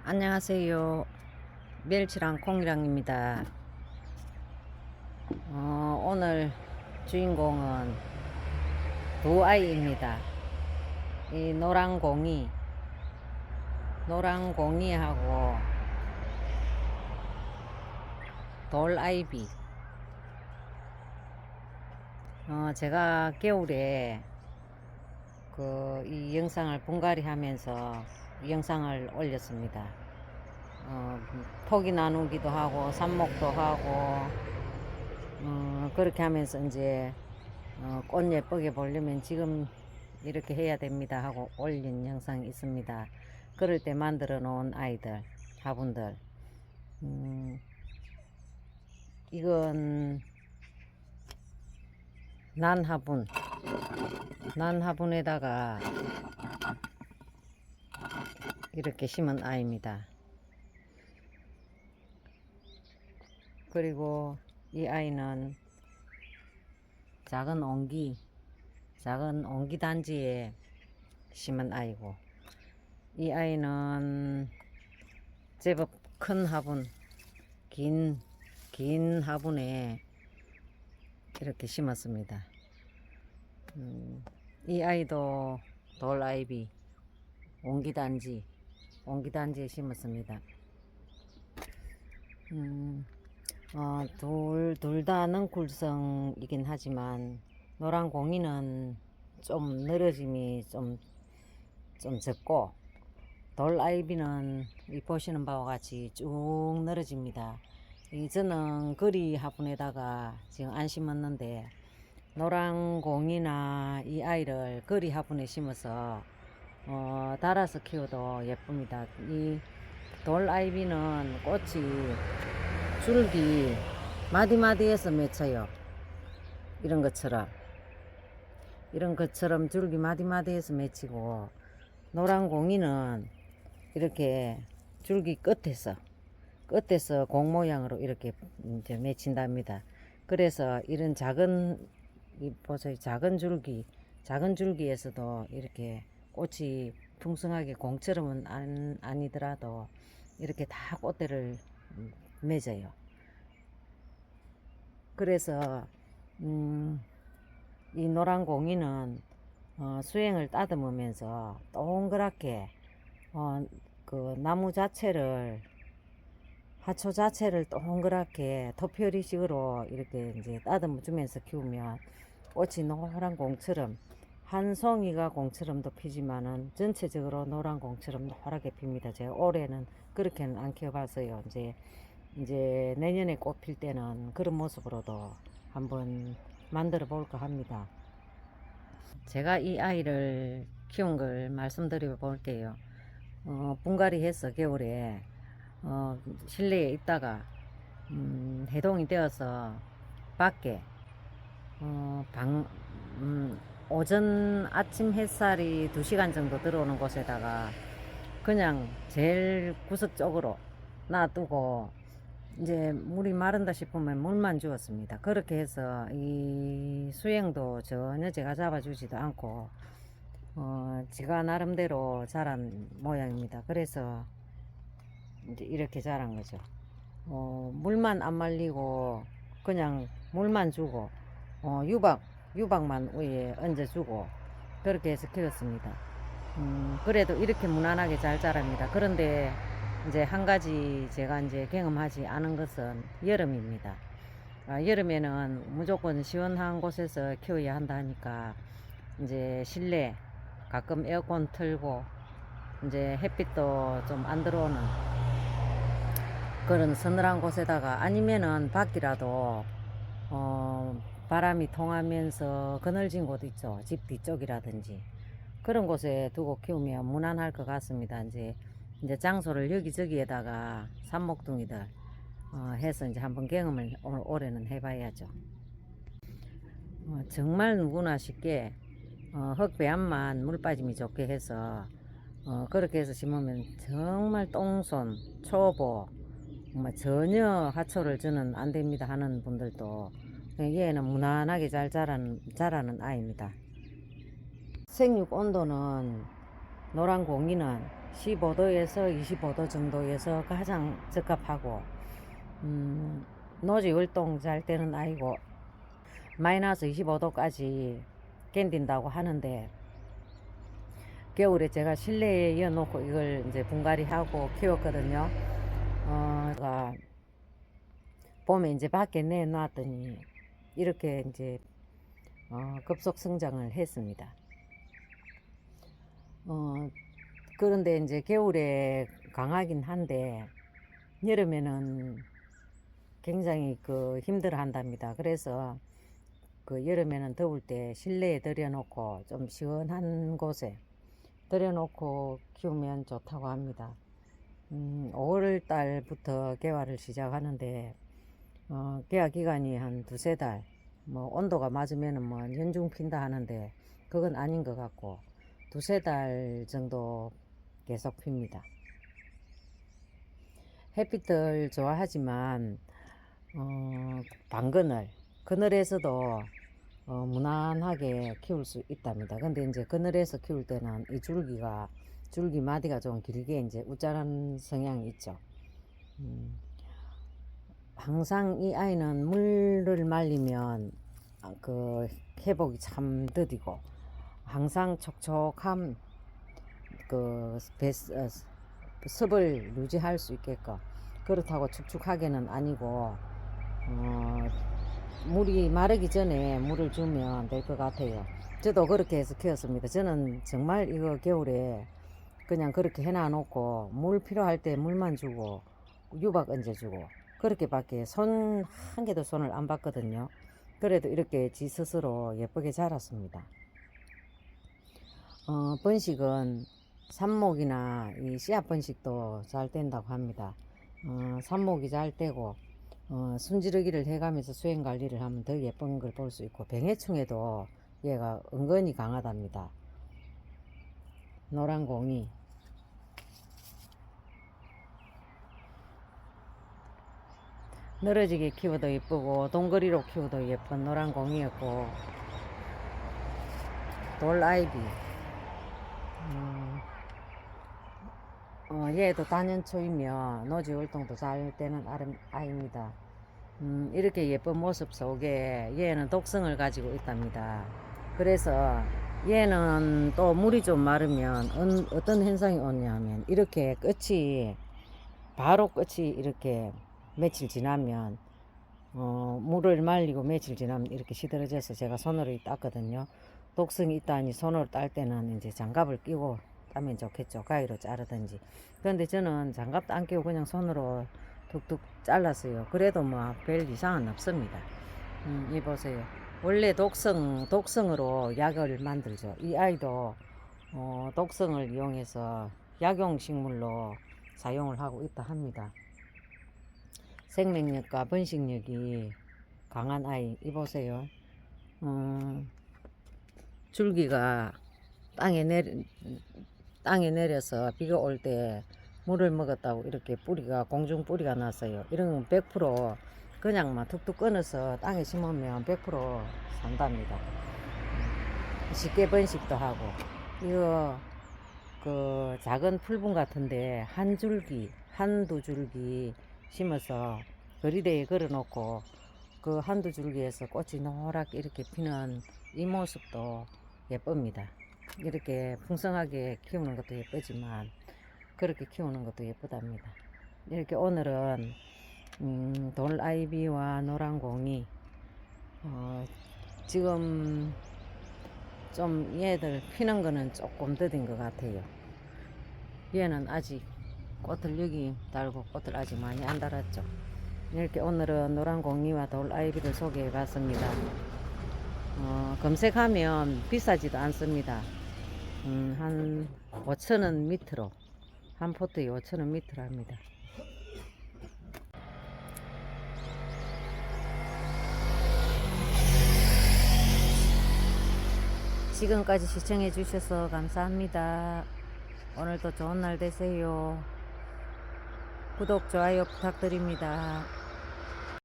안녕하세요. 멸치랑 콩이랑입니다. 오늘 주인공은 두 아이입니다. 이 노랑공이하고 돌아이비. 제가 겨울에 이 영상을 분갈이 하면서 영상을 올렸습니다. 포기 나누기도 하고 삽목도 하고 그렇게 하면서 이제 꽃 예쁘게 보려면 지금 이렇게 해야 됩니다 하고 올린 영상이 있습니다. 그럴 때 만들어 놓은 아이들 화분들. 이건 난화분에다가 이렇게 심은 아이입니다. 그리고 이 아이는 작은 옹기 단지에 심은 아이고, 이 아이는 제법 큰 화분, 긴 화분에 이렇게 심었습니다. 이 아이도 돌아이비 옹기단지에 심었습니다. 둘 다 넝쿨성이긴 하지만 노란공이는 좀 늘어짐이 좀 적고, 돌아이비는 이 보시는 바와 같이 쭉 늘어집니다. 저는 거리 화분에다가 지금 안 심었는데, 노란공이나 이 아이를 거리 화분에 심어서 달아서 키워도 예쁩니다. 이 돌아이비는 꽃이 줄기 마디마디에서 맺혀요. 이런 것처럼 줄기 마디마디에서 맺히고, 노란공이는 이렇게 줄기 끝에서 공 모양으로 이렇게 이제 맺힌답니다. 그래서 이런 보세요. 작은 줄기에서도 이렇게 꽃이 풍성하게 공처럼은 아니더라도 이렇게 다 꽃대를 맺어요. 그래서 이 노란공이는 수행을 따듬으면서 동그랗게 그 나무 자체를, 하초 자체를 동그랗게 토표리식으로 이렇게 이제 따듬어 주면서 키우면 꽃이 노란 공처럼, 한 송이가 공처럼도 피지만은 전체적으로 노란 공처럼 노랗게 핍니다. 제가 올해는 그렇게는 안 키워봤어요. 이제 내년에 꽃 필 때는 그런 모습으로도 한번 만들어 볼까 합니다. 제가 이 아이를 키운 걸 말씀드려 볼게요. 분갈이 해서 겨울에 실내에 있다가 해동이 되어서 밖에 오전 아침 햇살이 2시간 정도 들어오는 곳에다가 그냥 제일 구석 쪽으로 놔두고, 이제 물이 마른다 싶으면 물만 주었습니다. 그렇게 해서 이 수행도 전혀 제가 잡아주지도 않고 지가 나름대로 자란 모양입니다. 그래서 이제 이렇게 자란 거죠. 물만 안 말리고 그냥 물만 주고 유박만 위에 얹어주고 그렇게 해서 키웠습니다. 그래도 이렇게 무난하게 잘 자랍니다. 그런데 이제 한 가지 제가 이제 경험하지 않은 것은 여름입니다. 여름에는 무조건 시원한 곳에서 키워야 한다 하니까 이제 실내 가끔 에어컨 틀고 이제 햇빛도 좀 안 들어오는 그런 서늘한 곳에다가, 아니면은 밖이라도 바람이 통하면서 그늘진 곳 있죠. 집 뒤쪽이라든지 그런 곳에 두고 키우면 무난할 것 같습니다. 이제 장소를 여기저기에다가 삽목둥이들 해서 이제 한번 경험을 올해는 해봐야죠. 정말 누구나 쉽게 흙배합만 물 빠짐이 좋게 해서 그렇게 해서 심으면 정말 똥손 초보, 전혀 하초를 저는 안 됩니다 하는 분들도 얘는 무난하게 잘 자라는 아이입니다. 생육 온도는 노란 공이는 15도에서 25도 정도에서 가장 적합하고, 노지 활동 잘 때는 아니고 마이너스 25도까지 견딘다고 하는데, 겨울에 제가 실내에 이어놓고 이걸 이제 분갈이 하고 키웠거든요. 봄에 이제 밖에 내놨더니 이렇게 이제 급속 성장을 했습니다. 그런데 이제 겨울에 강하긴 한데 여름에는 굉장히 힘들어 한답니다. 그래서 여름에는 더울 때 실내에 들여놓고 좀 시원한 곳에 들여놓고 키우면 좋다고 합니다. 5월 달부터 개화를 시작하는데 개화 기간이 한 두세 달, 뭐 온도가 맞으면은 뭐 연중 핀다 하는데 그건 아닌 것 같고 두세 달 정도 계속 핍니다. 햇빛을 좋아하지만 반그늘, 그늘에서도 무난하게 키울 수 있답니다. 근데 이제 그늘에서 키울 때는 이 줄기 마디가 좀 길게 이제 우짜란 성향이 있죠. 항상 이 아이는 물을 말리면 회복이 참 더디고 항상 촉촉함 습을 유지할 수 있게끔, 그렇다고 축축하게는 아니고 물이 마르기 전에 물을 주면 될 것 같아요. 저도 그렇게 해서 키웠습니다. 저는 정말 이거 겨울에 그냥 그렇게 해놔 놓고 물 필요할 때 물만 주고 유박 얹어주고 그렇게밖에 손 한 개도 손을 안 봤거든요. 그래도 이렇게 지 스스로 예쁘게 자랐습니다. 번식은 삽목이나 이 씨앗 번식도 잘 된다고 합니다. 삽목이 잘 되고 숨지르기를 해가면서 수행 관리를 하면 더 예쁜 걸 볼 수 있고, 병해충에도 얘가 은근히 강하답니다. 노란공이 늘어지게 키워도 예쁘고 동거리로 키워도 예쁜 노란공이였고, 돌아이비 얘도 단연초이며 노지 활동도 잘 되는 아이입니다. 이렇게 예쁜 모습 속에 얘는 독성을 가지고 있답니다. 그래서 얘는 또 물이 좀 마르면 어떤 현상이 오냐면 이렇게 바로 끝이 이렇게 며칠 지나면 물을 말리고 며칠 지나면 이렇게 시들어져서 제가 손으로 땄거든요. 독성이 있다니 손으로 딸 때는 이제 장갑을 끼고 따면 좋겠죠. 가위로 자르든지. 그런데 저는 장갑도 안 끼고 그냥 손으로 툭툭 잘랐어요. 그래도 뭐 별 이상은 없습니다. 이 보세요. 원래 독성으로 약을 만들죠. 이 아이도 독성을 이용해서 약용식물로 사용을 하고 있다 합니다. 생명력과 번식력이 강한 아이. 이 보세요. 줄기가 땅에 내려서 비가 올 때 물을 먹었다고 이렇게 공중 뿌리가 났어요. 이런 건 100% 그냥 막 툭툭 끊어서 땅에 심으면 100% 산답니다. 쉽게 번식도 하고. 이거 작은 풀분 같은데 한두 줄기 심어서 거리대에 걸어 놓고 그 한두 줄기에서 꽃이 노랗게 이렇게 피는 이 모습도 예쁩니다. 이렇게 풍성하게 키우는 것도 예쁘지만 그렇게 키우는 것도 예쁘답니다. 이렇게 오늘은 돌아이비와 노란공이 지금 좀 얘들 피는 거는 조금 더딘 것 같아요. 얘는 아직 꽃을 여기 달고 꽃을 아직 많이 안 달았죠. 이렇게 오늘은 노란공이와 돌아이비를 소개해 봤습니다. 검색하면 비싸지도 않습니다. 한 5,000원 밑으로, 한 포트에 5,000원 밑으로 합니다. 지금까지 시청해 주셔서 감사합니다. 오늘도 좋은 날 되세요. 구독, 좋아요 부탁드립니다.